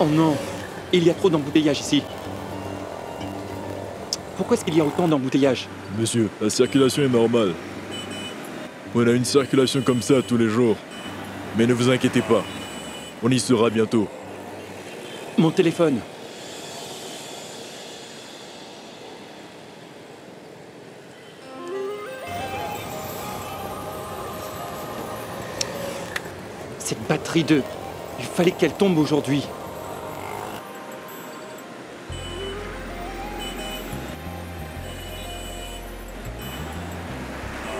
Oh non, il y a trop d'embouteillage ici. Pourquoi est-ce qu'il y a autant d'embouteillage? Monsieur, la circulation est normale. On a une circulation comme ça tous les jours. Mais ne vous inquiétez pas, on y sera bientôt. Mon téléphone. Cette batterie de... Il fallait qu'elle tombe aujourd'hui.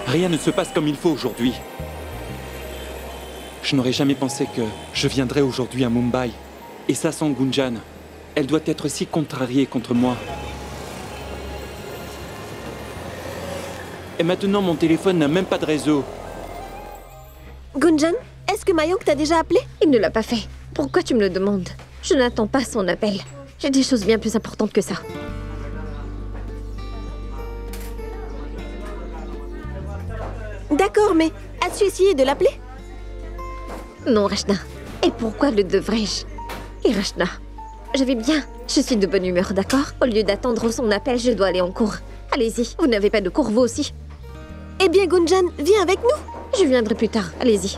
Rien ne se passe comme il faut aujourd'hui. Je n'aurais jamais pensé que je viendrais aujourd'hui à Mumbai. Et ça sans Gunjan. Elle doit être si contrariée contre moi. Et maintenant, mon téléphone n'a même pas de réseau. Gunjan, est-ce que Mayank t'a déjà appelé? Il ne l'a pas fait. Pourquoi tu me le demandes? Je n'attends pas son appel. J'ai des choses bien plus importantes que ça. D'accord, mais as-tu essayé de l'appeler? Non, Rachna. Et pourquoi le devrais-je? Et Rachna, je vais bien. Je suis de bonne humeur, d'accord? Au lieu d'attendre son appel, je dois aller en cours. Allez-y, vous n'avez pas de cours, vous aussi? Eh bien, Gunjan, viens avec nous. Je viendrai plus tard, allez-y.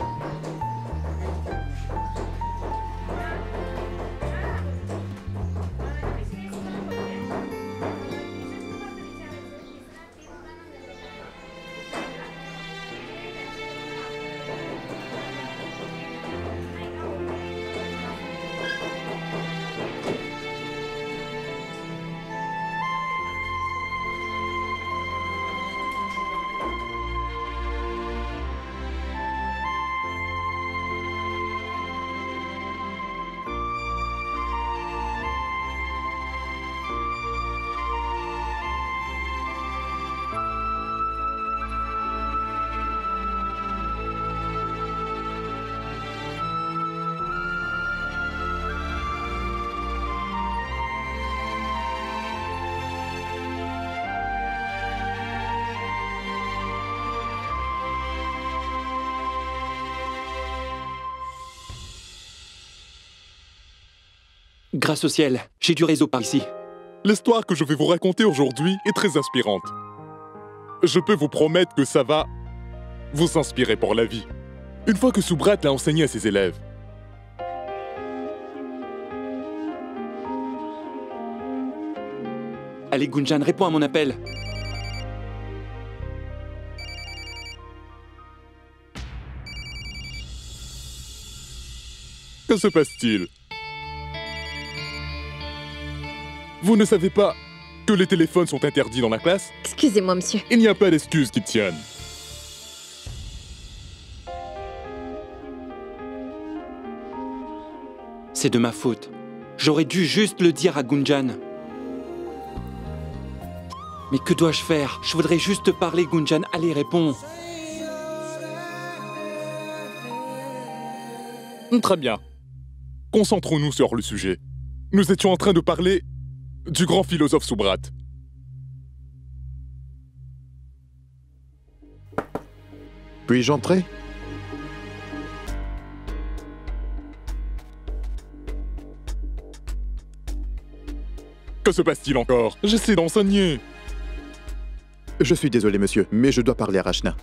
Grâce au ciel, j'ai du réseau par ici. L'histoire que je vais vous raconter aujourd'hui est très inspirante. Je peux vous promettre que ça va vous inspirer pour la vie. Une fois que Subrat l'a enseigné à ses élèves. Allez, Gunjan, réponds à mon appel. Que se passe-t-il? Vous ne savez pas que les téléphones sont interdits dans la classe? Excusez-moi, monsieur. Il n'y a pas d'excuses qui tiennent. C'est de ma faute. J'aurais dû juste le dire à Gunjan. Mais que dois-je faire? Je voudrais juste te parler, Gunjan. Allez, réponds. Très bien. Concentrons-nous sur le sujet. Nous étions en train de parler du grand philosophe Subrat. Puis-je entrer? Que se passe-t-il encore? J'essaie d'enseigner. Je suis désolé, monsieur, mais je dois parler à Rachna.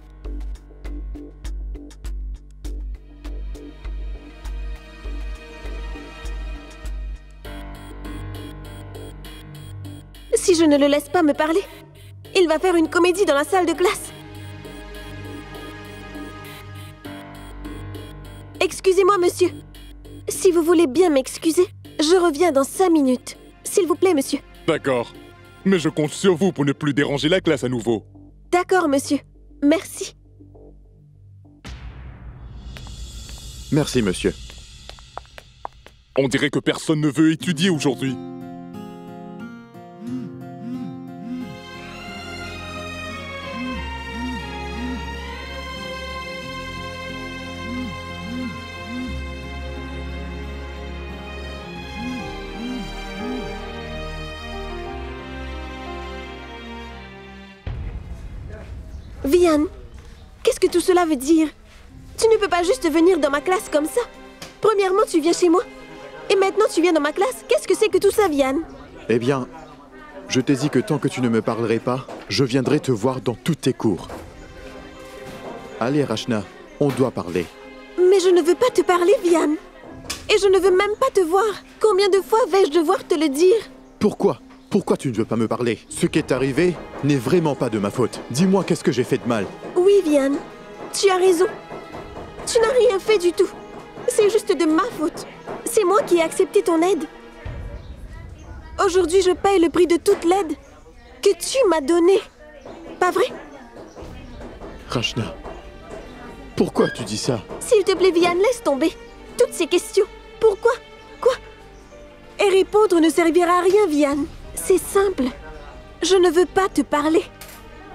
Si je ne le laisse pas me parler, il va faire une comédie dans la salle de classe. Excusez-moi, monsieur. Si vous voulez bien m'excuser, je reviens dans 5 minutes. S'il vous plaît, monsieur. D'accord. Mais je compte sur vous pour ne plus déranger la classe à nouveau. D'accord, monsieur. Merci. Merci, monsieur. On dirait que personne ne veut étudier aujourd'hui. Vian, qu'est-ce que tout cela veut dire? Tu ne peux pas juste venir dans ma classe comme ça. Premièrement, tu viens chez moi. Et maintenant tu viens dans ma classe? Qu'est-ce que c'est que tout ça, Vian? Eh bien, je t'ai dit que tant que tu ne me parlerais pas, je viendrai te voir dans tous tes cours. Allez, Rachna, on doit parler. Mais je ne veux pas te parler, Vian. Et je ne veux même pas te voir. Combien de fois vais-je devoir te le dire? Pourquoi? Pourquoi tu ne veux pas me parler? Ce qui est arrivé n'est vraiment pas de ma faute. Dis-moi, qu'est-ce que j'ai fait de mal? Oui, Vian, tu as raison. Tu n'as rien fait du tout. C'est juste de ma faute. C'est moi qui ai accepté ton aide. Aujourd'hui, je paye le prix de toute l'aide que tu m'as donnée. Pas vrai? Rachna, pourquoi tu dis ça? S'il te plaît, Vian, laisse tomber toutes ces questions. Pourquoi? Quoi? Et répondre ne servira à rien, Vian. C'est simple. Je ne veux pas te parler.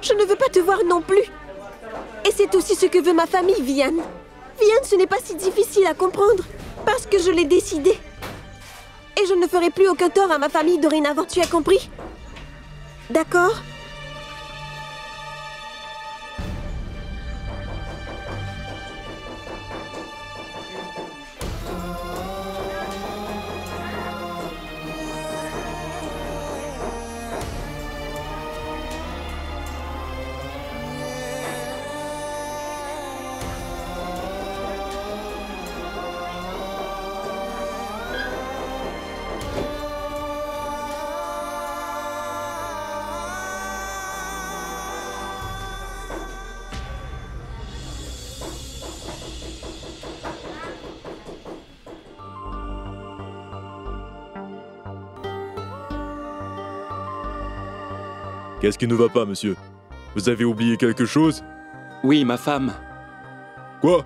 Je ne veux pas te voir non plus. Et c'est aussi ce que veut ma famille, Vian. Vian, ce n'est pas si difficile à comprendre. Parce que je l'ai décidé. Et je ne ferai plus aucun tort à ma famille dorénavant, tu as compris? D'accord? Qu'est-ce qui ne va pas, monsieur? Vous avez oublié quelque chose? Oui, ma femme. Quoi?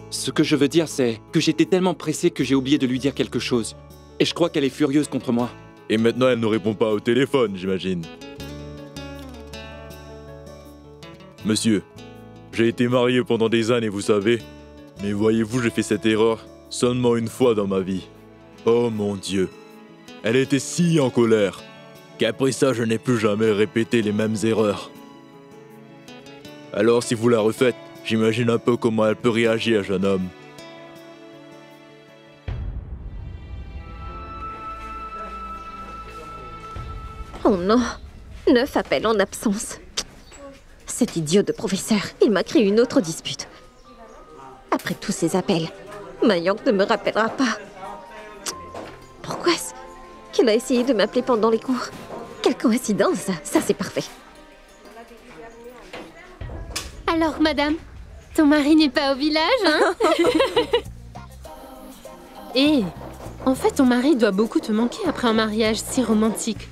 Ce que je veux dire, c'est que j'étais tellement pressé que j'ai oublié de lui dire quelque chose. Et je crois qu'elle est furieuse contre moi. Et maintenant, elle ne répond pas au téléphone, j'imagine. Monsieur, j'ai été marié pendant des années, vous savez. Mais voyez-vous, j'ai fait cette erreur seulement une fois dans ma vie. Oh mon Dieu. Elle était si en colère qu'après ça, je n'ai plus jamais répété les mêmes erreurs. Alors, si vous la refaites, j'imagine un peu comment elle peut réagir, jeune homme. Oh non, 9 appels en absence. Cet idiot de professeur, il m'a créé une autre dispute. Après tous ces appels, Mayank ne me rappellera pas. Pourquoi est-ce qu'elle a essayé de m'appeler pendant les cours? Quelle coïncidence, ça c'est parfait. Alors, madame, ton mari n'est pas au village, hein? Et en fait, ton mari doit beaucoup te manquer après un mariage si romantique.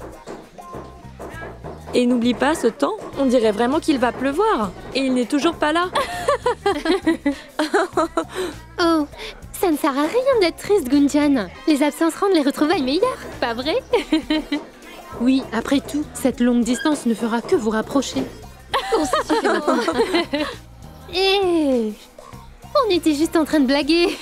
Et n'oublie pas ce temps, on dirait vraiment qu'il va pleuvoir. Et il n'est toujours pas là. Oh, ça ne sert à rien d'être triste, Gunjan. Les absences rendent les retrouvailles meilleures, pas vrai? Oui, après tout, cette longue distance ne fera que vous rapprocher. Bon, ça suffit maintenant. Et on était juste en train de blaguer.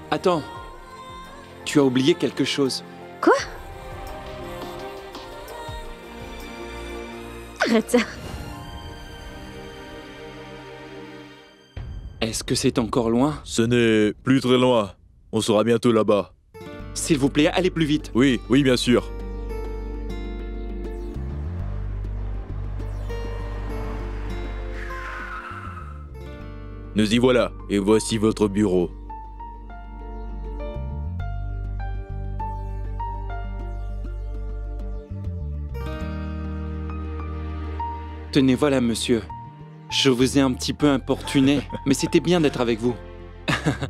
Attends. Tu as oublié quelque chose. Quoi? Arrête ça. Est-ce que c'est encore loin? Ce n'est plus très loin. On sera bientôt là-bas. S'il vous plaît, allez plus vite. Oui, oui, bien sûr. Nous y voilà, et voici votre bureau. Tenez, voilà, monsieur. Je vous ai un petit peu importuné, mais c'était bien d'être avec vous.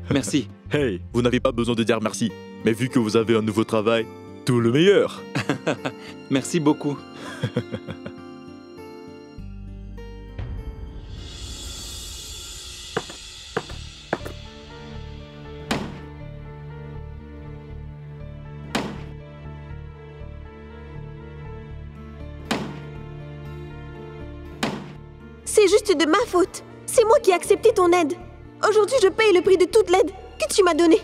Merci. Hey, vous n'avez pas besoin de dire merci. Mais vu que vous avez un nouveau travail, tout le meilleur. Merci beaucoup. C'est juste de ma faute. C'est moi qui ai accepté ton aide. Aujourd'hui, je paye le prix de toute l'aide que tu m'as donnée.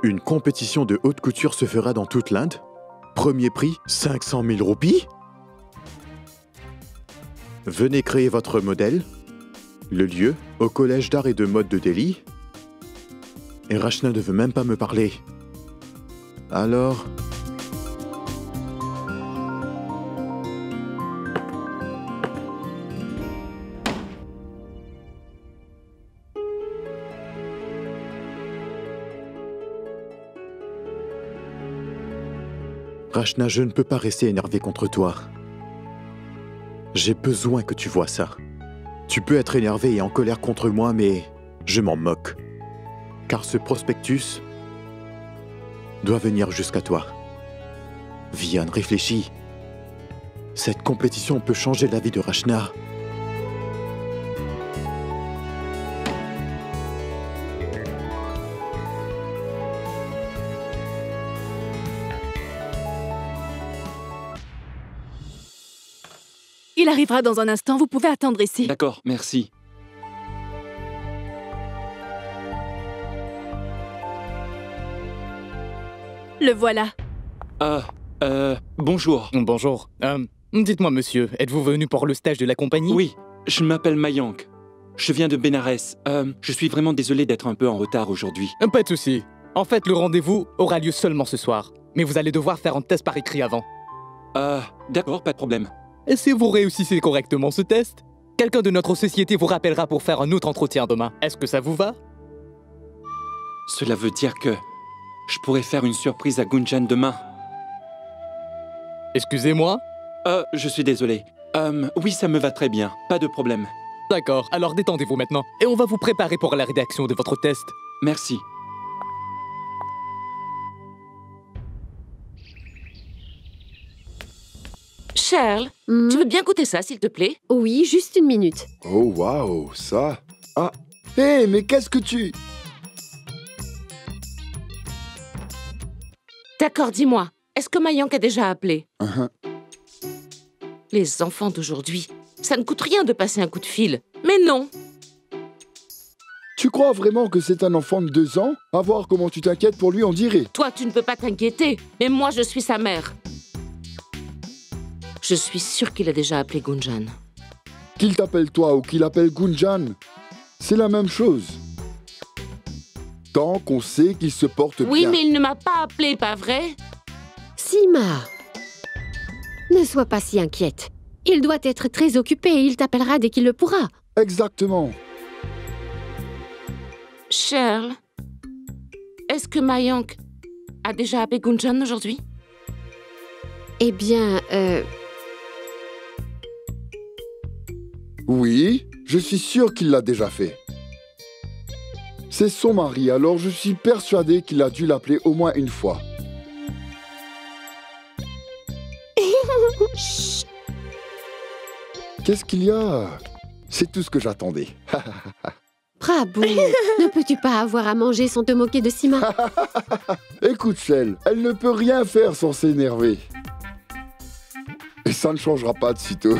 Une compétition de haute couture se fera dans toute l'Inde. Premier prix, 500 000 roupies. Venez créer votre modèle. Le lieu, au collège d'art et de mode de Delhi. Et Rachna ne veut même pas me parler. Alors... Rachna, je ne peux pas rester énervé contre toi. J'ai besoin que tu vois ça. Tu peux être énervé et en colère contre moi, mais je m'en moque. Car ce prospectus doit venir jusqu'à toi. Vian, réfléchis. Cette compétition peut changer la vie de Rachna. Il arrivera dans un instant, vous pouvez attendre ici. D'accord, merci. Le voilà. Bonjour. Bonjour. Dites-moi, monsieur, êtes-vous venu pour le stage de la compagnie? Oui, je m'appelle Mayank. Je viens de Bénarès. Je suis vraiment désolé d'être un peu en retard aujourd'hui. Pas de souci. En fait, le rendez-vous aura lieu seulement ce soir. Mais vous allez devoir faire un test par écrit avant. D'accord, pas de problème. Et si vous réussissez correctement ce test, quelqu'un de notre société vous rappellera pour faire un autre entretien demain. Est-ce que ça vous va? Cela veut dire que je pourrais faire une surprise à Gunjan demain. Excusez-moi? Je suis désolé. Oui, ça me va très bien. Pas de problème. D'accord, alors détendez-vous maintenant. Et on va vous préparer pour la rédaction de votre test. Merci. Charles, tu veux bien goûter ça, s'il te plaît? Oui, juste une minute. Oh, waouh, ça... Ah, hé, mais qu'est-ce que tu... D'accord, dis-moi, est-ce que Mayank a déjà appelé? Les enfants d'aujourd'hui, ça ne coûte rien de passer un coup de fil. Mais non! Tu crois vraiment que c'est un enfant de 2 ans? À voir comment tu t'inquiètes pour lui, on dirait. Toi, tu ne peux pas t'inquiéter, mais moi, je suis sa mère. Je suis sûre qu'il a déjà appelé Gunjan. Qu'il t'appelle toi ou qu'il appelle Gunjan, c'est la même chose. Tant qu'on sait qu'il se porte bien. Oui, mais il ne m'a pas appelé, pas vrai? Sima, ne sois pas si inquiète. Il doit être très occupé et il t'appellera dès qu'il le pourra. Exactement. Charles, est-ce que Mayank a déjà appelé Gunjan aujourd'hui? Eh bien, Oui, je suis sûr qu'il l'a déjà fait. C'est son mari, alors je suis persuadé qu'il a dû l'appeler au moins une fois. Chut. Qu'est-ce qu'il y a? C'est tout ce que j'attendais. Prabhu, ne peux-tu pas avoir à manger sans te moquer de Sima? Écoute, Shell, elle ne peut rien faire sans s'énerver. Et ça ne changera pas de sitôt.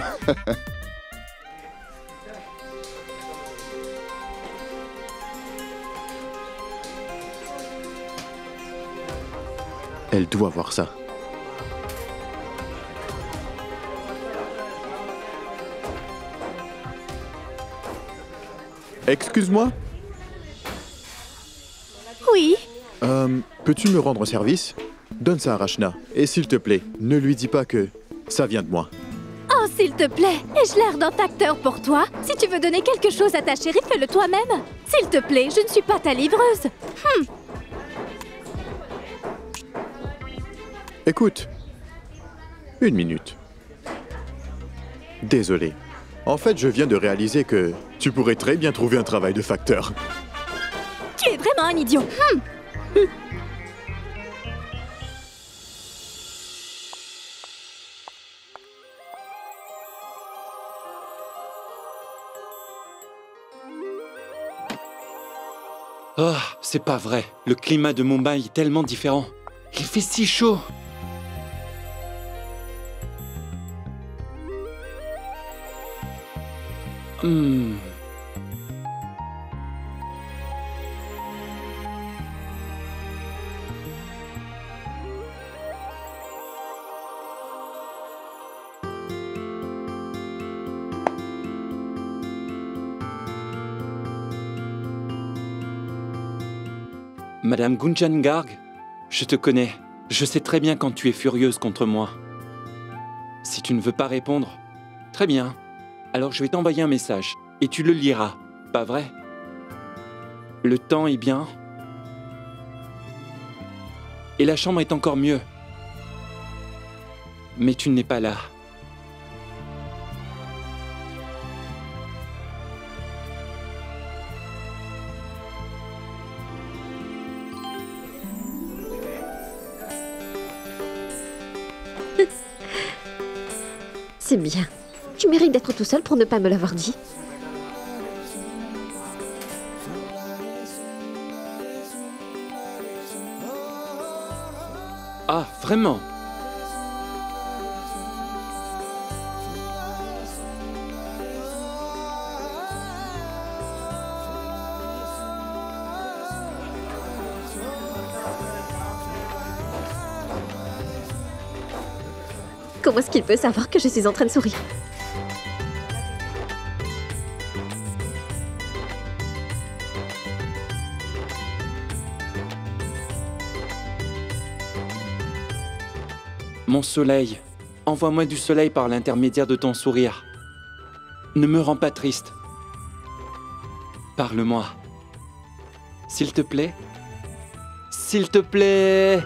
Elle doit voir ça. Excuse-moi? Oui. Peux-tu me rendre service? Donne ça à Rachna. Et s'il te plaît, ne lui dis pas que ça vient de moi. Oh, s'il te plaît, ai-je l'air d'un acteur pour toi? Si tu veux donner quelque chose à ta chérie, fais-le toi-même. S'il te plaît, je ne suis pas ta livreuse. Écoute. Une minute. Désolé. En fait, je viens de réaliser que tu pourrais très bien trouver un travail de facteur. Tu es vraiment un idiot. Oh, c'est pas vrai. Le climat de Mumbai est tellement différent. Il fait si chaud. Madame Gunjan Garg, je te connais. Je sais très bien quand tu es furieuse contre moi. Si tu ne veux pas répondre, très bien. Alors je vais t'envoyer un message et tu le liras, pas vrai? Le temps est bien. Et la chambre est encore mieux. Mais tu n'es pas là. C'est bien. Tu mérites d'être tout seul pour ne pas me l'avoir dit. Ah, vraiment? Comment est-ce qu'il peut savoir que je suis en train de sourire? Mon soleil, envoie-moi du soleil par l'intermédiaire de ton sourire. Ne me rends pas triste. Parle-moi. S'il te plaît. S'il te plaît.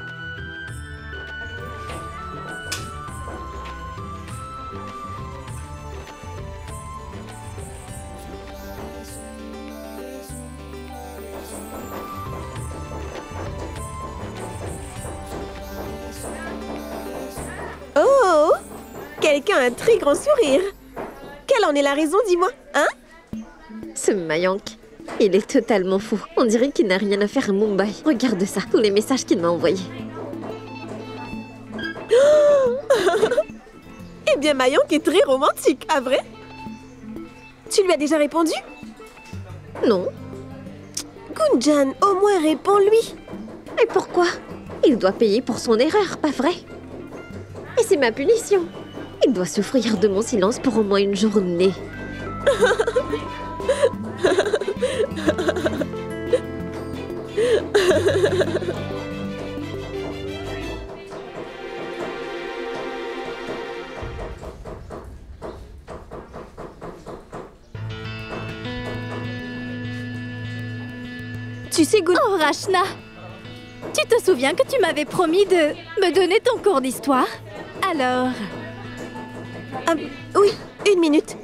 Oh! Quelqu'un a un très grand sourire. Quelle en est la raison, dis-moi, hein? Ce Mayank, il est totalement fou. On dirait qu'il n'a rien à faire à Mumbai. Regarde ça, tous les messages qu'il m'a envoyés. Eh bien, Mayank est très romantique, à vrai? Tu lui as déjà répondu? Non. Gunjan, au moins réponds-lui. Et pourquoi? Il doit payer pour son erreur, pas vrai? Et c'est ma punition. Il doit souffrir de mon silence pour au moins une journée. Tu sais, Oh, Rachna! Tu te souviens que tu m'avais promis de me donner ton cours d'histoire? Alors... oui, une minute.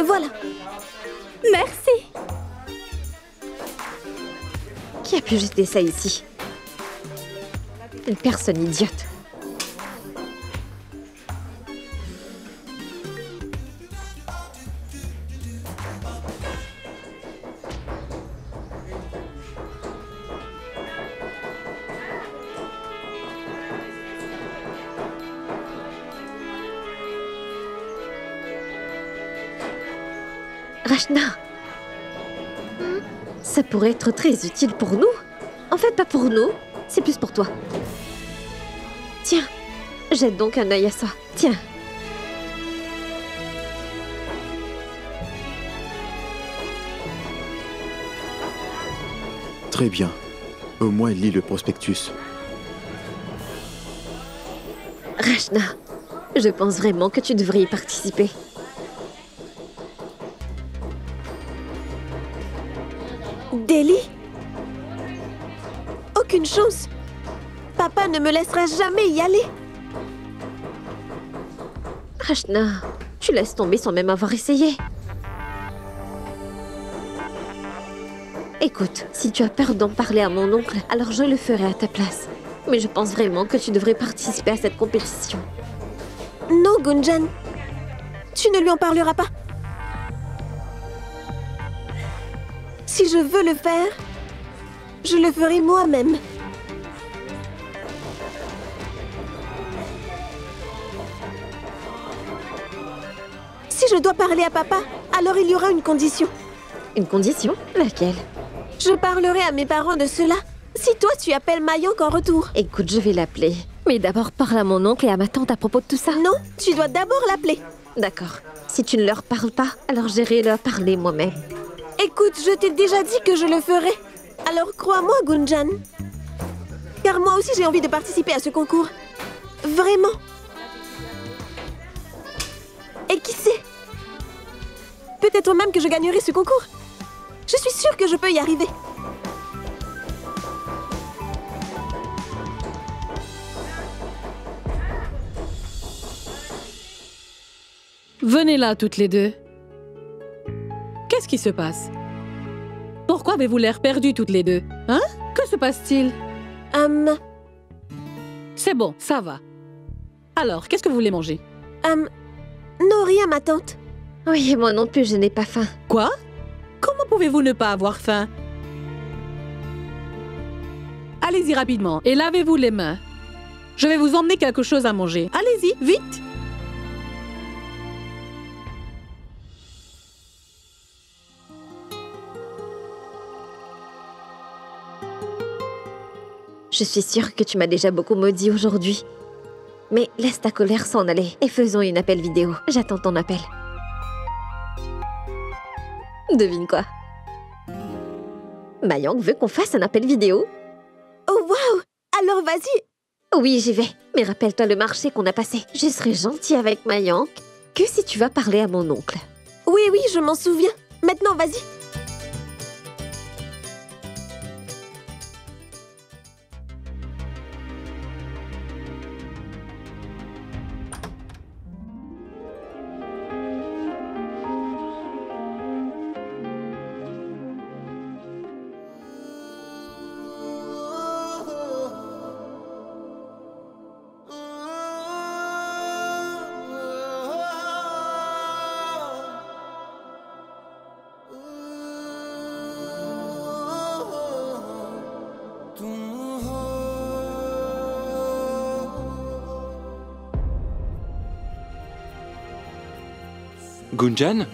Voilà. Merci. Qui a pu jeter ça ici? Une personne idiote. Rachna, ça pourrait être très utile pour nous. En fait, pas pour nous, c'est plus pour toi. Tiens, jette donc un œil à ça. Tiens. Très bien. Au moins, lis le prospectus. Rachna, je pense vraiment que tu devrais y participer. me laisseras jamais y aller. Rachna, tu laisses tomber sans même avoir essayé. Écoute, si tu as peur d'en parler à mon oncle, alors je le ferai à ta place. Mais je pense vraiment que tu devrais participer à cette compétition. Non, Gunjan. Tu ne lui en parleras pas. Si je veux le faire, je le ferai moi-même. Si je dois parler à papa, alors il y aura une condition. Une condition? Laquelle? Je parlerai à mes parents de cela si toi tu appelles Mayank en retour. Écoute, je vais l'appeler. Mais d'abord parle à mon oncle et à ma tante à propos de tout ça. Non, tu dois d'abord l'appeler. D'accord. Si tu ne leur parles pas, alors j'irai leur parler moi-même. Écoute, je t'ai déjà dit que je le ferai. Alors crois-moi, Gunjan. Car moi aussi j'ai envie de participer à ce concours. Vraiment. Et qui sait? Peut-être même que je gagnerai ce concours. Je suis sûre que je peux y arriver. Venez là, toutes les deux. Qu'est-ce qui se passe? Pourquoi avez-vous l'air perdues toutes les deux? Hein? Que se passe-t-il? C'est bon, ça va. Alors, qu'est-ce que vous voulez manger? Non, rien, ma tante. Oui, moi non plus, je n'ai pas faim. Quoi? Comment pouvez-vous ne pas avoir faim? Allez-y rapidement et lavez-vous les mains. Je vais vous emmener quelque chose à manger. Allez-y, vite! Je suis sûre que tu m'as déjà beaucoup maudit aujourd'hui. Mais laisse ta colère s'en aller et faisons une appel vidéo. J'attends ton appel. Devine quoi? Mayank veut qu'on fasse un appel vidéo. Oh waouh! Alors vas-y! Oui, j'y vais. Mais rappelle-toi le marché qu'on a passé. Je serai gentille avec Mayank que si tu vas parler à mon oncle. Oui, oui, je m'en souviens. Maintenant, vas-y. Gunjan?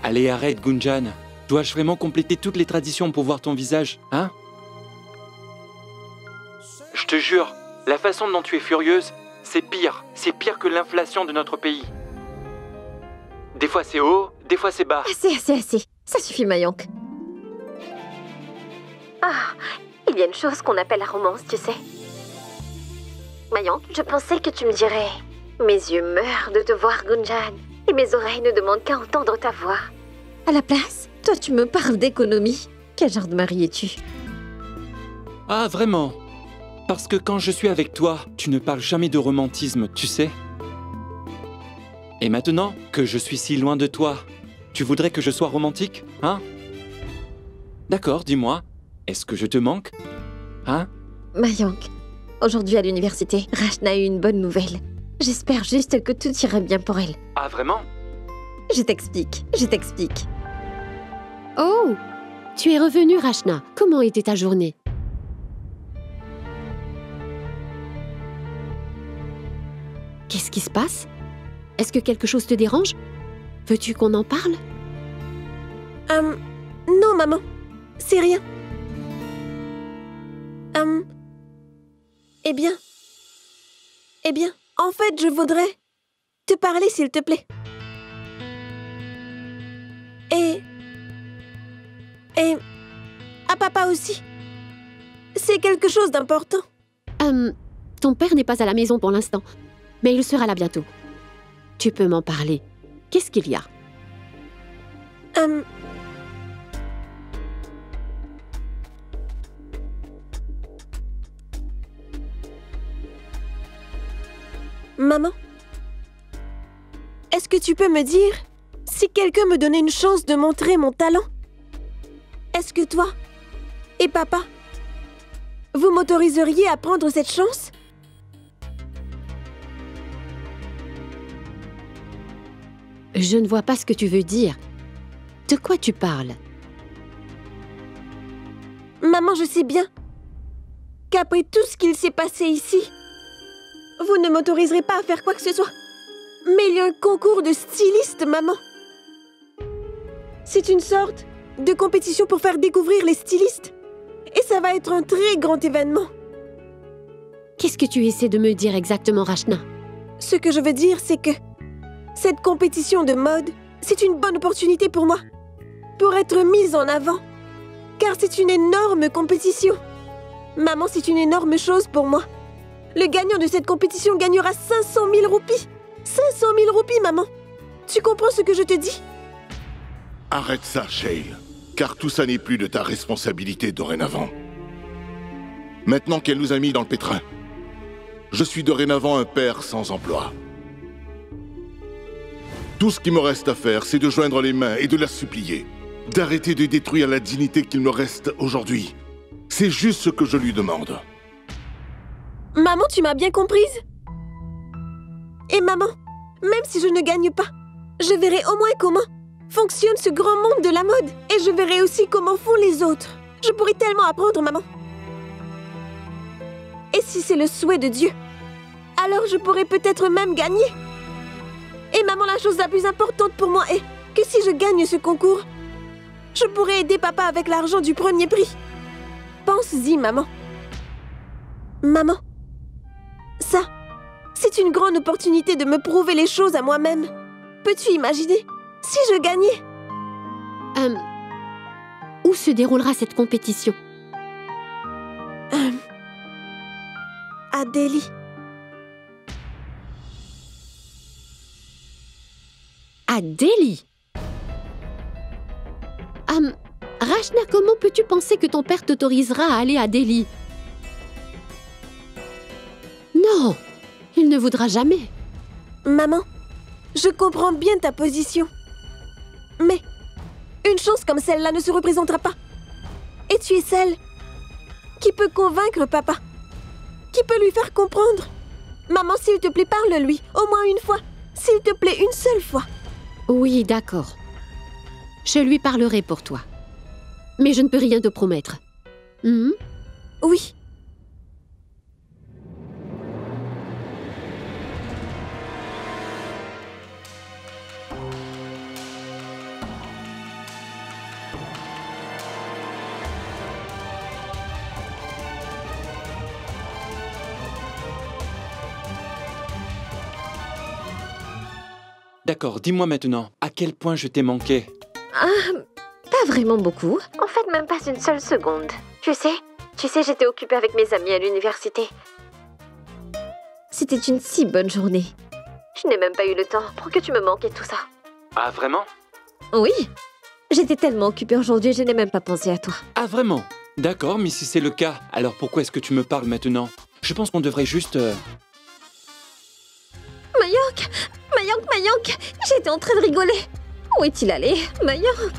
Allez, arrête, Gunjan. Dois-je vraiment compléter toutes les traditions pour voir ton visage, hein? Je te jure, la façon dont tu es furieuse, c'est pire. C'est pire que l'inflation de notre pays. Des fois c'est haut, des fois c'est bas. Assez. Ça suffit, Mayank. Ah, il y a une chose qu'on appelle la romance, tu sais. Mayank, je pensais que tu me dirais... Mes yeux meurent de te voir, Gunjan, et mes oreilles ne demandent qu'à entendre ta voix. À la place, toi tu me parles d'économie. Quel genre de mari es-tu? Ah, vraiment? Parce que quand je suis avec toi, tu ne parles jamais de romantisme, tu sais? Et maintenant que je suis si loin de toi, tu voudrais que je sois romantique, hein? D'accord, dis-moi, est-ce que je te manque? Hein? Mayank, aujourd'hui à l'université, Rachna a eu une bonne nouvelle. J'espère juste que tout ira bien pour elle. Ah, vraiment? Je t'explique. Oh! Tu es revenue, Rachna. Comment était ta journée? Qu'est-ce qui se passe? Est-ce que quelque chose te dérange? Veux-tu qu'on en parle? Non, maman. C'est rien. Eh bien, en fait, je voudrais te parler, s'il te plaît. Et à papa aussi. C'est quelque chose d'important. Ton père n'est pas à la maison pour l'instant, mais il sera là bientôt. Tu peux m'en parler. Qu'est-ce qu'il y a? Maman, est-ce que tu peux me dire si quelqu'un me donnait une chance de montrer mon talent? Est-ce que toi et papa, vous m'autoriseriez à prendre cette chance? Je ne vois pas ce que tu veux dire. De quoi tu parles? Maman, je sais bien qu'après tout ce qu'il s'est passé ici, vous ne m'autoriserez pas à faire quoi que ce soit. Mais il y a un concours de stylistes, maman. C'est une sorte de compétition pour faire découvrir les stylistes. Et ça va être un très grand événement. Qu'est-ce que tu essaies de me dire exactement, Rachna? Ce que je veux dire, c'est que cette compétition de mode, c'est une bonne opportunité pour moi. Pour être mise en avant. Car c'est une énorme compétition. Maman, c'est une énorme chose pour moi. Le gagnant de cette compétition gagnera 500 000 roupies. 500 000 roupies, maman. Tu comprends ce que je te dis? Arrête ça, Shale. Car tout ça n'est plus de ta responsabilité dorénavant. Maintenant qu'elle nous a mis dans le pétrin, je suis dorénavant un père sans emploi. Tout ce qui me reste à faire, c'est de joindre les mains et de la supplier. D'arrêter de détruire la dignité qu'il me reste aujourd'hui. C'est juste ce que je lui demande. Maman, tu m'as bien comprise? Et maman, même si je ne gagne pas, je verrai au moins comment fonctionne ce grand monde de la mode. Et je verrai aussi comment font les autres. Je pourrai tellement apprendre, maman. Et si c'est le souhait de Dieu, alors je pourrai peut-être même gagner. Et maman, la chose la plus importante pour moi est que si je gagne ce concours, je pourrai aider papa avec l'argent du premier prix. Pense-y, maman. Maman, ça, c'est une grande opportunité de me prouver les choses à moi-même. Peux-tu imaginer si je gagnais? Où se déroulera cette compétition? À Delhi. À Delhi? Rachna, comment peux-tu penser que ton père t'autorisera à aller à Delhi? Non, il ne voudra jamais. Maman, je comprends bien ta position. Mais une chance comme celle-là ne se représentera pas. Et tu es celle qui peut convaincre papa, qui peut lui faire comprendre. Maman, s'il te plaît, parle-lui, au moins une fois. S'il te plaît, une seule fois. Oui, d'accord. Je lui parlerai pour toi. Mais je ne peux rien te promettre. Oui. D'accord, dis-moi maintenant, à quel point je t'ai manqué? Pas vraiment beaucoup. En fait, même pas une seule seconde. Tu sais, j'étais occupée avec mes amis à l'université. C'était une si bonne journée. Je n'ai même pas eu le temps pour que tu me manques et tout ça. Ah, vraiment? Oui. J'étais tellement occupée aujourd'hui, je n'ai même pas pensé à toi. Ah, vraiment? D'accord, mais si c'est le cas, alors pourquoi est-ce que tu me parles maintenant? Je pense qu'on devrait juste... Mayank, j'étais en train de rigoler. Où est-il allé, Mayank?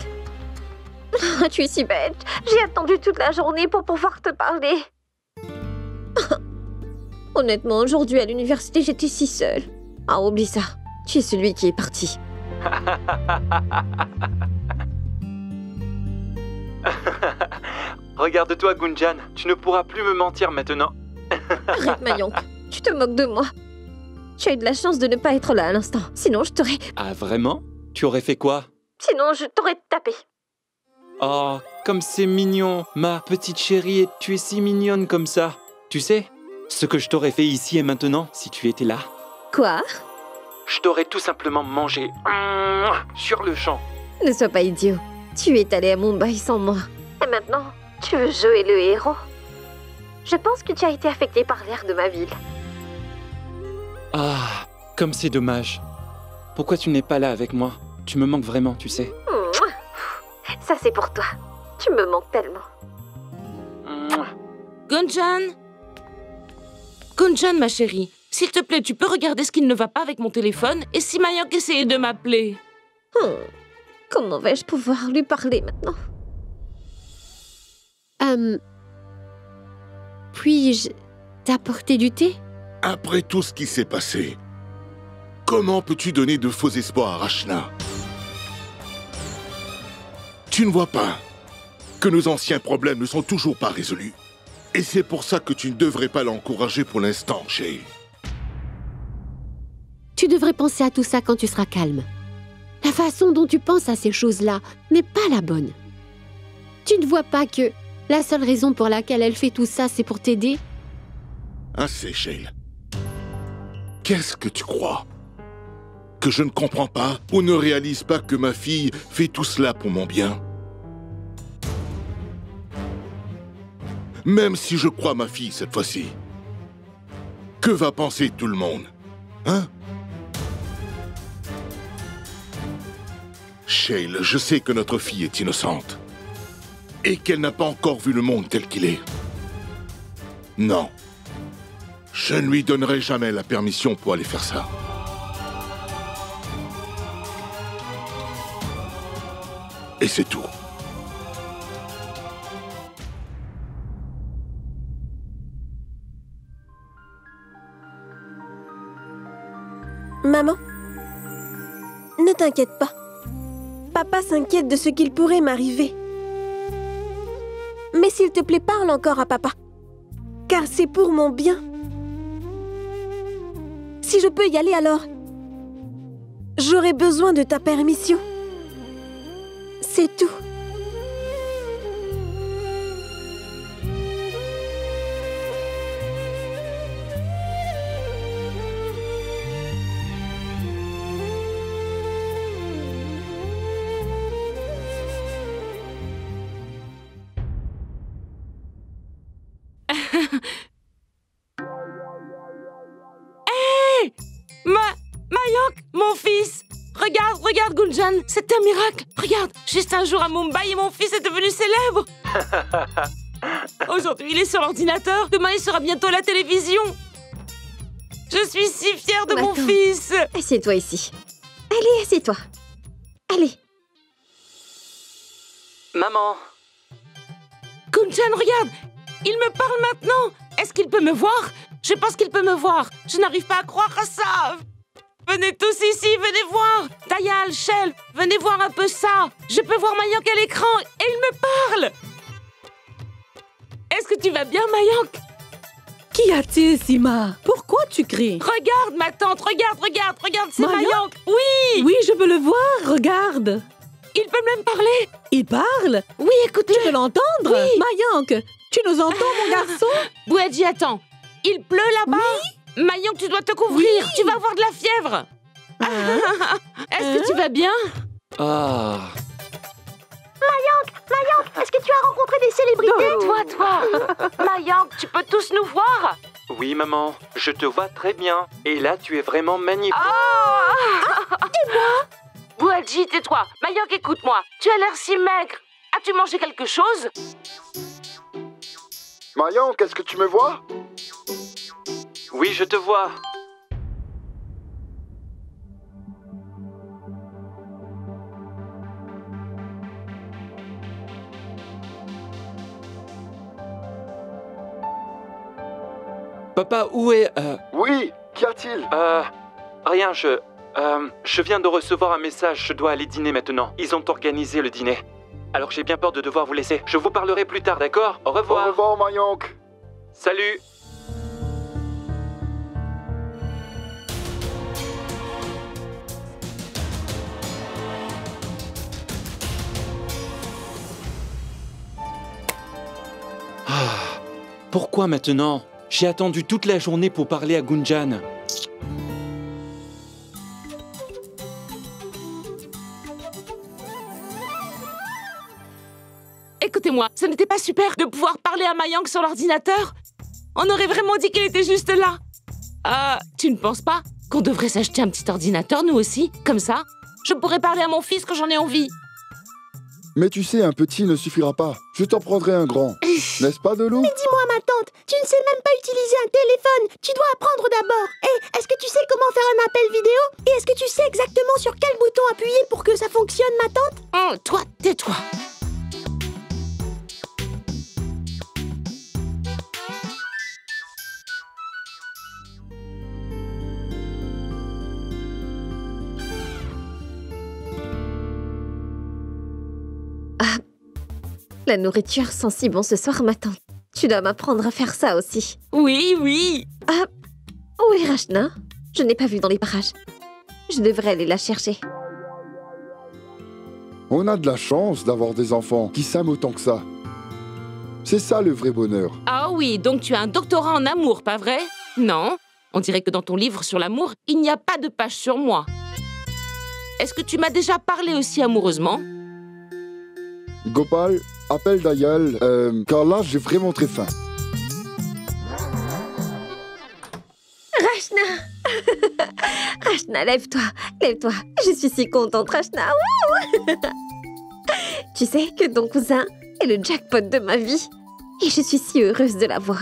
Tu es si bête. J'ai attendu toute la journée pour pouvoir te parler. Honnêtement, aujourd'hui à l'université, j'étais si seule. Ah, oublie ça. Tu es celui qui est parti. Regarde-toi, Gunjan. Tu ne pourras plus me mentir maintenant. Arrête, Mayank. Tu te moques de moi. Tu as eu de la chance de ne pas être là à l'instant. Sinon, je t'aurais... Ah, vraiment? Tu aurais fait quoi? Sinon, je t'aurais tapé. Oh, comme c'est mignon, ma petite chérie, et tu es si mignonne comme ça. Tu sais, ce que je t'aurais fait ici et maintenant, si tu étais là? Quoi? Je t'aurais tout simplement mangé sur le champ. Ne sois pas idiot. Tu es allé à Mumbai sans moi. Et maintenant, tu veux jouer le héros? Je pense que tu as été affecté par l'air de ma ville. Ah, comme c'est dommage. Pourquoi tu n'es pas là avec moi? Tu me manques vraiment, tu sais. Ça, c'est pour toi. Tu me manques tellement. Gunjan, ma chérie, S'il te plaît, tu peux regarder ce qui ne va pas avec mon téléphone et si Mayank essayait de m'appeler. Comment vais-je pouvoir lui parler maintenant? Puis-je t'apporter du thé? Après tout ce qui s'est passé, comment peux-tu donner de faux espoirs à Rachna? Tu ne vois pas que nos anciens problèmes ne sont toujours pas résolus. Et c'est pour ça que tu ne devrais pas l'encourager pour l'instant, Shayle. Tu devrais penser à tout ça quand tu seras calme. La façon dont tu penses à ces choses-là n'est pas la bonne. Tu ne vois pas que la seule raison pour laquelle elle fait tout ça, c'est pour t'aider? Assez, Shayle. Qu'est-ce que tu crois? Que je ne comprends pas ou ne réalise pas que ma fille fait tout cela pour mon bien? Même si je crois ma fille cette fois-ci, que va penser tout le monde? Hein? Shayle, je sais que notre fille est innocente et qu'elle n'a pas encore vu le monde tel qu'il est. Non, je ne lui donnerai jamais la permission pour aller faire ça. Et c'est tout. Maman, ne t'inquiète pas. Papa s'inquiète de ce qu'il pourrait m'arriver. Mais s'il te plaît, parle encore à papa. Car c'est pour mon bien. Si je peux y aller alors, j'aurai besoin de ta permission. C'est tout. Hé! Mayank, mon fils! Regarde, Gunjan, c'est un miracle! Regarde, juste un jour à Mumbai et mon fils est devenu célèbre! Aujourd'hui, il est sur l'ordinateur, demain, il sera bientôt à la télévision! Je suis si fière de mon fils! Assieds-toi ici. Allez, assieds-toi. Allez. Maman! Gunjan, regarde! Il me parle maintenant! Est-ce qu'il peut me voir? Je pense qu'il peut me voir. Je n'arrive pas à croire à ça! Venez tous ici, venez voir! Dayal, Shell, venez voir un peu ça! Je peux voir Mayank à l'écran et il me parle! Est-ce que tu vas bien, Mayank? Qu'y a-t-il, Sima? Pourquoi tu cries? Regarde, ma tante, regarde, c'est Mayank! Oui! Oui, je peux le voir, regarde! Il peut même parler! Il parle? Oui, écoute-le! Tu peux l'entendre? Oui! Mayank, tu nous entends, mon garçon? Bouadji, attends! Il pleut là-bas? Oui? Mayank, tu dois te couvrir! Oui. Tu vas avoir de la fièvre! Est-ce que tu vas bien? Mayank, est-ce que tu as rencontré des célébrités? Toi! Mayank, tu peux tous nous voir? Oui, maman, je te vois très bien. Et là, tu es vraiment magnifique. Et moi? Bouadji, tais-toi. Mayank, écoute-moi. Tu as l'air si maigre. As-tu mangé quelque chose? Mayank, est-ce que tu me vois? Oui, je te vois. Papa, où est... Oui, qu'y a-t-il? Rien, je viens de recevoir un message, je dois aller dîner maintenant. Ils ont organisé le dîner. Alors j'ai bien peur de devoir vous laisser. Je vous parlerai plus tard, d'accord? Au revoir. Au revoir, Mayank. Salut. Pourquoi maintenant? J'ai attendu toute la journée pour parler à Gunjan. Écoutez-moi, ce n'était pas super de pouvoir parler à Mayank sur l'ordinateur? On aurait vraiment dit qu'il était juste là. Tu ne penses pas qu'on devrait s'acheter un petit ordinateur, nous aussi? Comme ça, je pourrais parler à mon fils quand j'en ai envie. Mais tu sais, un petit ne suffira pas. Je t'en prendrai un grand. N'est-ce pas, Delou? Mais dis-moi, ma tante, tu ne sais même pas utiliser un téléphone. Tu dois apprendre d'abord. est-ce que tu sais comment faire un appel vidéo? Et est-ce que tu sais exactement sur quel bouton appuyer pour que ça fonctionne, ma tante? Oh, toi, tais-toi. Ah, la nourriture sent si bon ce soir, ma tante. Tu dois m'apprendre à faire ça aussi. Oui, oui. Ah, où est Rachna? Je n'ai pas vu dans les parages. Je devrais aller la chercher. On a de la chance d'avoir des enfants qui s'aiment autant que ça. C'est ça le vrai bonheur. Ah oui, donc tu as un doctorat en amour, pas vrai? Non. On dirait que dans ton livre sur l'amour, il n'y a pas de page sur moi. Est-ce que tu m'as déjà parlé aussi amoureusement? Gopal, appelle Dayal, car là j'ai vraiment très faim. Rachna Rachna, lève-toi, lève-toi. Je suis si contente, Rachna. Wouh. Tu sais que ton cousin est le jackpot de ma vie. Et je suis si heureuse de l'avoir.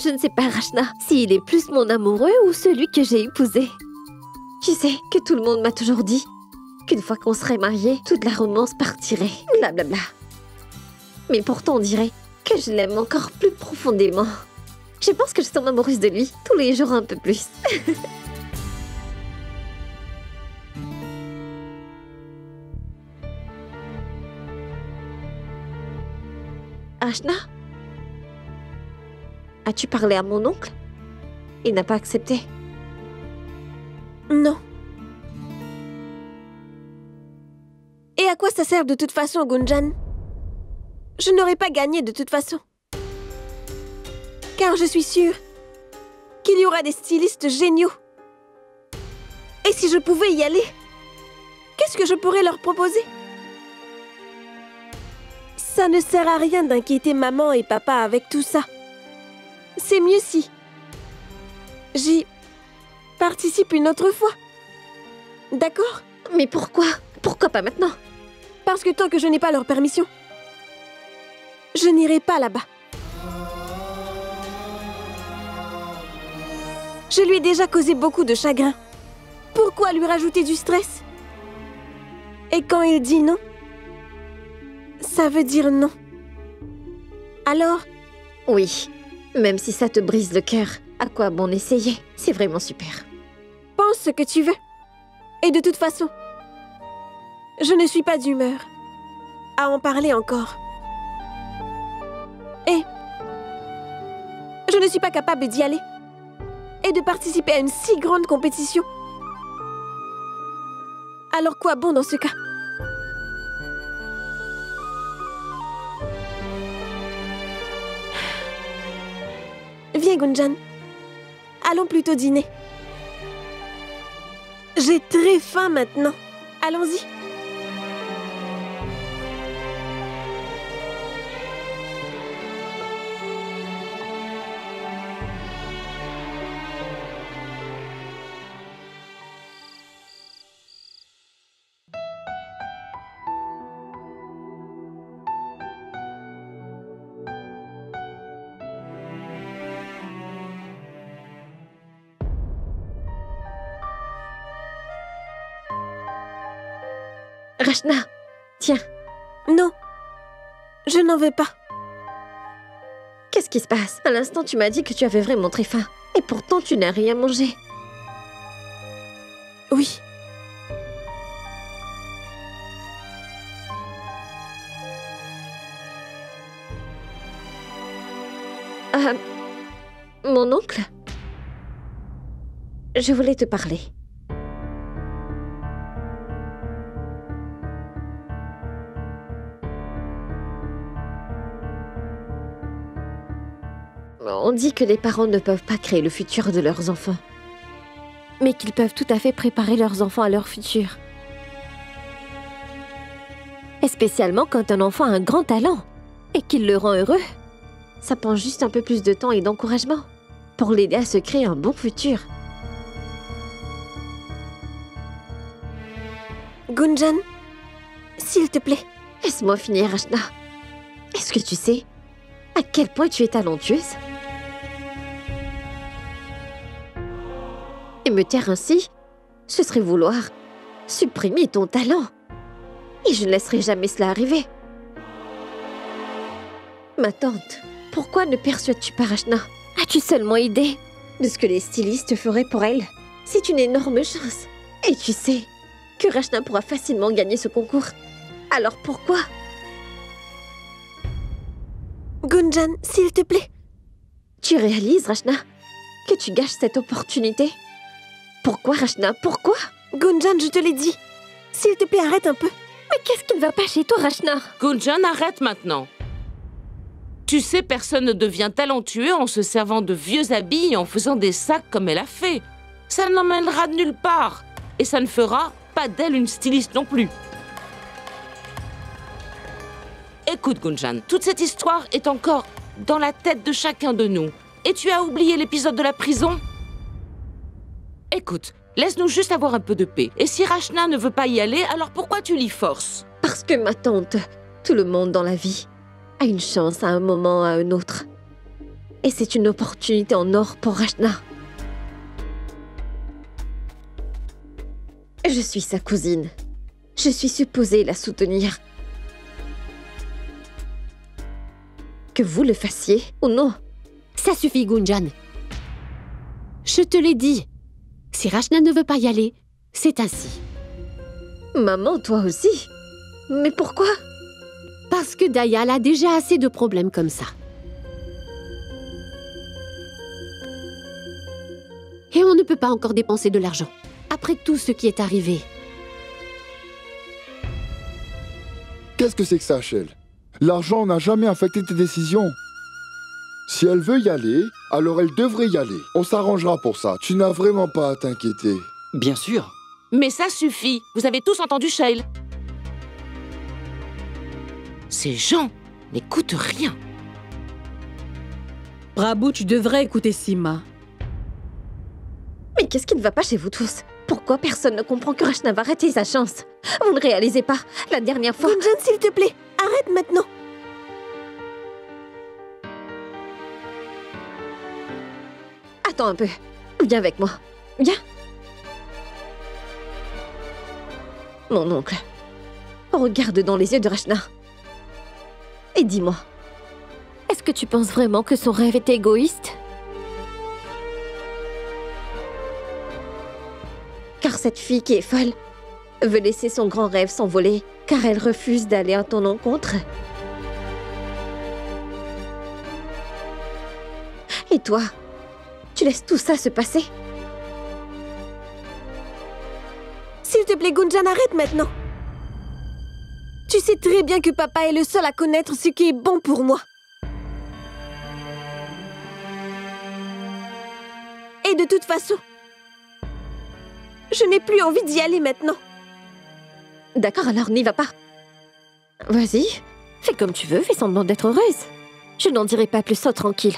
Je ne sais pas, Rachna, s'il est plus mon amoureux ou celui que j'ai épousé. Tu sais que tout le monde m'a toujours dit qu'une fois qu'on serait mariés, toute la romance partirait. Blablabla. Mais pourtant, on dirait que je l'aime encore plus profondément. Je pense que je tombe amoureuse de lui tous les jours un peu plus. Rachna? As-tu parlé à mon oncle? Il n'a pas accepté. Non. Et à quoi ça sert de toute façon, Gunjan? Je n'aurais pas gagné de toute façon. Car je suis sûre qu'il y aura des stylistes géniaux. Et si je pouvais y aller, qu'est-ce que je pourrais leur proposer? Ça ne sert à rien d'inquiéter maman et papa avec tout ça. C'est mieux si j'y participe une autre fois. D'accord? Mais pourquoi? Pourquoi pas maintenant? Parce que tant que je n'ai pas leur permission, je n'irai pas là-bas. Je lui ai déjà causé beaucoup de chagrin. Pourquoi lui rajouter du stress? Et quand il dit non, ça veut dire non. Alors? Oui, même si ça te brise le cœur, à quoi bon essayer? C'est vraiment super. Pense ce que tu veux. Et de toute façon, je ne suis pas d'humeur à en parler encore. Et je ne suis pas capable d'y aller et de participer à une si grande compétition. Alors quoi bon dans ce cas? Viens, Gunjan. Allons plutôt dîner. J'ai très faim maintenant. Allons-y. Rachna, tiens. Non, je n'en veux pas. Qu'est-ce qui se passe? À l'instant, tu m'as dit que tu avais vraiment très faim. Et pourtant, tu n'as rien mangé. Oui. Mon oncle? Je voulais te parler. On dit que les parents ne peuvent pas créer le futur de leurs enfants, mais qu'ils peuvent tout à fait préparer leurs enfants à leur futur. Et spécialement quand un enfant a un grand talent et qu'il le rend heureux. Ça prend juste un peu plus de temps et d'encouragement pour l'aider à se créer un bon futur. Gunjan, s'il te plaît. Laisse-moi finir, Rachna. Est-ce que tu sais à quel point tu es talentueuse? Et me taire ainsi, ce serait vouloir supprimer ton talent. Et je ne laisserai jamais cela arriver. Ma tante, pourquoi ne persuades-tu pas Rachna? As-tu seulement idée de ce que les stylistes feraient pour elle? C'est une énorme chance. Et tu sais que Rachna pourra facilement gagner ce concours. Alors pourquoi? Gunjan, s'il te plaît. Tu réalises, Rachna, que tu gâches cette opportunité? Pourquoi, Rachna? Pourquoi? Gunjan, je te l'ai dit. S'il te plaît, arrête un peu. Mais qu'est-ce qui ne va pas chez toi, Rachna? Gunjan, arrête maintenant. Tu sais, personne ne devient talentueux en se servant de vieux habits et en faisant des sacs comme elle a fait. Ça n'emmènera nulle part. Et ça ne fera pas d'elle une styliste non plus. Écoute, Gunjan, toute cette histoire est encore dans la tête de chacun de nous. Et tu as oublié l'épisode de la prison? Écoute, laisse-nous juste avoir un peu de paix. Et si Rachna ne veut pas y aller, alors pourquoi tu l'y forces? Parce que ma tante, tout le monde dans la vie a une chance à un moment ou à un autre. Et c'est une opportunité en or pour Rachna. Je suis sa cousine. Je suis supposée la soutenir. Que vous le fassiez ou non. Ça suffit, Gunjan. Je te l'ai dit. Si Rachna ne veut pas y aller, c'est ainsi. Maman, toi aussi? Mais pourquoi? Parce que Dayal a déjà assez de problèmes comme ça. Et on ne peut pas encore dépenser de l'argent. Après tout ce qui est arrivé. Qu'est-ce que c'est que ça, Shell? L'argent n'a jamais affecté tes décisions. Si elle veut y aller, alors elle devrait y aller. On s'arrangera pour ça. Tu n'as vraiment pas à t'inquiéter. Bien sûr. Mais ça suffit. Vous avez tous entendu Shail. Ces gens n'écoutent rien. Prabhu, tu devrais écouter Sima. Mais qu'est-ce qui ne va pas chez vous tous? Pourquoi personne ne comprend que Rachna va rater sa chance? Vous ne réalisez pas, la dernière fois... Gunjan, s'il te plaît, arrête maintenant. Attends un peu. Viens avec moi. Viens. Mon oncle, regarde dans les yeux de Rachna. Et dis-moi, est-ce que tu penses vraiment que son rêve est égoïste? Car cette fille qui est folle veut laisser son grand rêve s'envoler car elle refuse d'aller à ton encontre. Et toi, tu laisses tout ça se passer? S'il te plaît, Gunjan, arrête maintenant. Tu sais très bien que papa est le seul à connaître ce qui est bon pour moi. Et de toute façon, je n'ai plus envie d'y aller maintenant. D'accord, alors n'y va pas. Vas-y, fais comme tu veux, fais semblant d'être heureuse. Je n'en dirai pas plus, sois tranquille.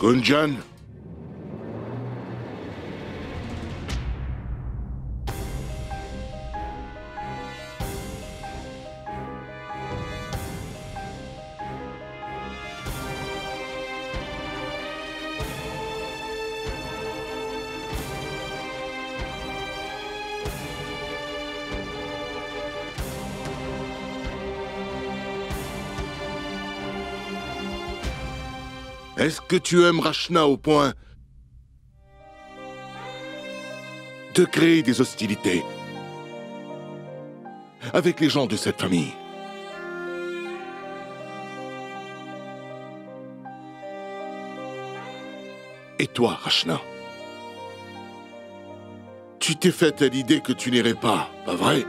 Gunjan? Est-ce que tu aimes Rachna au point de créer des hostilités avec les gens de cette famille? Et toi, Rachna? Tu t'es fait à l'idée que tu n'irais pas vrai?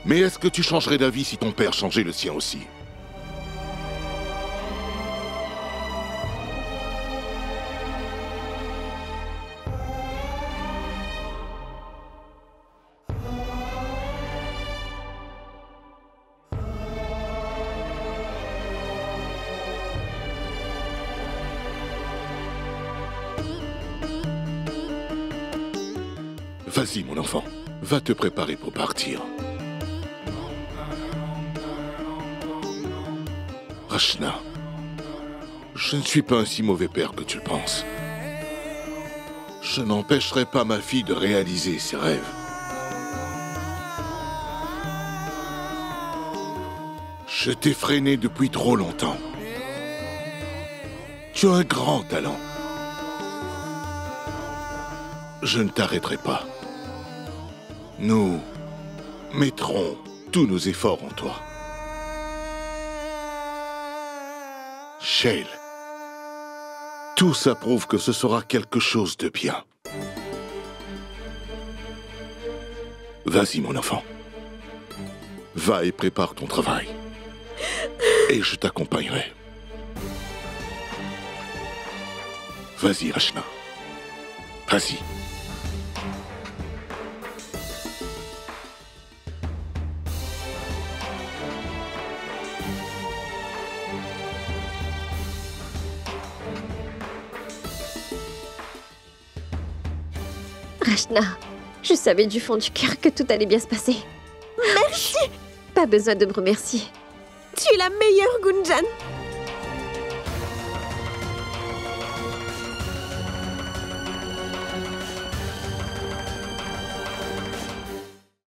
Mais est-ce que tu changerais d'avis si ton père changeait le sien aussi? Vas-y, mon enfant. Va te préparer pour partir. Rachna, je ne suis pas un si mauvais père que tu le penses. Je n'empêcherai pas ma fille de réaliser ses rêves. Je t'ai freiné depuis trop longtemps. Tu as un grand talent. Je ne t'arrêterai pas. Nous mettrons tous nos efforts en toi. Shayle, tout ça prouve que ce sera quelque chose de bien. Vas-y, mon enfant. Va et prépare ton travail. Et je t'accompagnerai. Vas-y, Rachna. Vas-y. Rachna, je savais du fond du cœur que tout allait bien se passer. Merci. Pas besoin de me remercier. Tu es la meilleure, Gunjan.